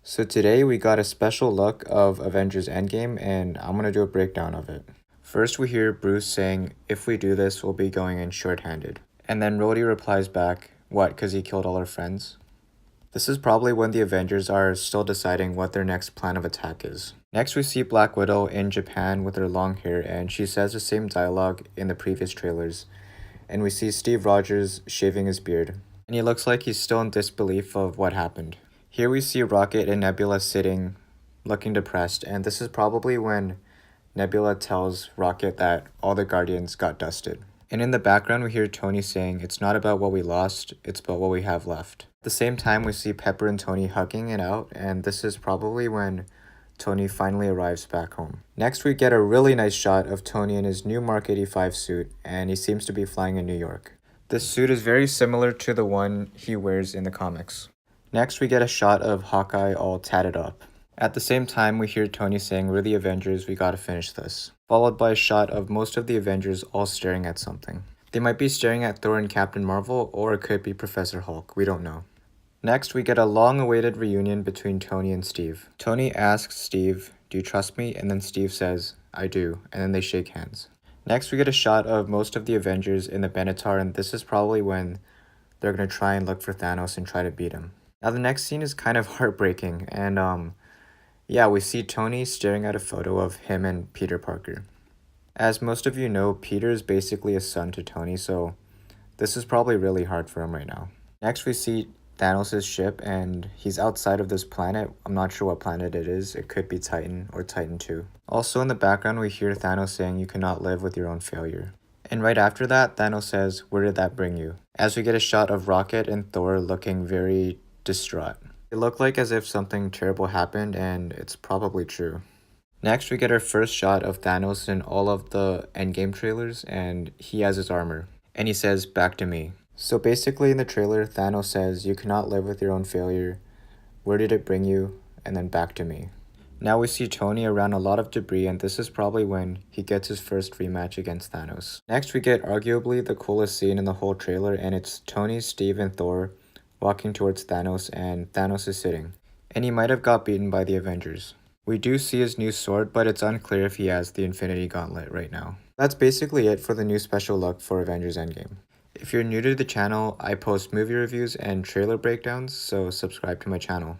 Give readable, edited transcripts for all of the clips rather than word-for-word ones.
So today we got a special look of Avengers Endgame and I'm gonna do a breakdown of it. First we hear Bruce saying, "If we do this, we'll be going in short-handed." And then Rhodey replies back, "What, cause he killed all our friends?" This is probably when the Avengers are still deciding what their next plan of attack is. Next we see Black Widow in Japan with her long hair and she says the same dialogue in the previous trailers. And we see Steve Rogers shaving his beard. And he looks like he's still in disbelief of what happened. Here we see Rocket and Nebula sitting, looking depressed, and this is probably when Nebula tells Rocket that all the Guardians got dusted. And in the background we hear Tony saying, "It's not about what we lost, it's about what we have left." At the same time we see Pepper and Tony hugging it out, and this is probably when Tony finally arrives back home. Next we get a really nice shot of Tony in his new Mark 85 suit, and he seems to be flying in New York. This suit is very similar to the one he wears in the comics. Next, we get a shot of Hawkeye all tatted up. At the same time, we hear Tony saying, "We're the Avengers, we gotta finish this." Followed by a shot of most of the Avengers all staring at something. They might be staring at Thor and Captain Marvel, or it could be Professor Hulk, we don't know. Next, we get a long-awaited reunion between Tony and Steve. Tony asks Steve, "Do you trust me?" And then Steve says, "I do," and then they shake hands. Next, we get a shot of most of the Avengers in the Benatar, and this is probably when they're gonna try and look for Thanos and try to beat him. Now the next scene is kind of heartbreaking, and yeah, we see Tony staring at a photo of him and Peter Parker. As most of you know, Peter is basically a son to Tony, so this is probably really hard for him right now. Next we see Thanos' ship, and he's outside of this planet. I'm not sure what planet it is. It could be Titan or Titan 2. Also in the background we hear Thanos saying, "You cannot live with your own failure." And right after that, Thanos says, "Where did that bring you?" As we get a shot of Rocket and Thor looking very distraught. It looked like as if something terrible happened, and it's probably true. Next, we get our first shot of Thanos in all of the Endgame trailers, and he has his armor. And he says, "Back to me." So basically in the trailer, Thanos says, "You cannot live with your own failure. Where did it bring you?" And then back to me. Now we see Tony around a lot of debris, and this is probably when he gets his first rematch against Thanos. Next, we get arguably the coolest scene in the whole trailer, and it's Tony, Steve, and Thor walking towards Thanos, and Thanos is sitting. And he might have got beaten by the Avengers. We do see his new sword, but it's unclear if he has the Infinity Gauntlet right now. That's basically it for the new special look for Avengers Endgame. If you're new to the channel, I post movie reviews and trailer breakdowns, so subscribe to my channel.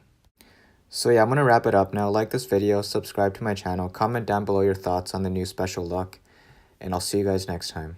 So yeah, I'm gonna wrap it up now. Like this video, subscribe to my channel, comment down below your thoughts on the new special look, and I'll see you guys next time.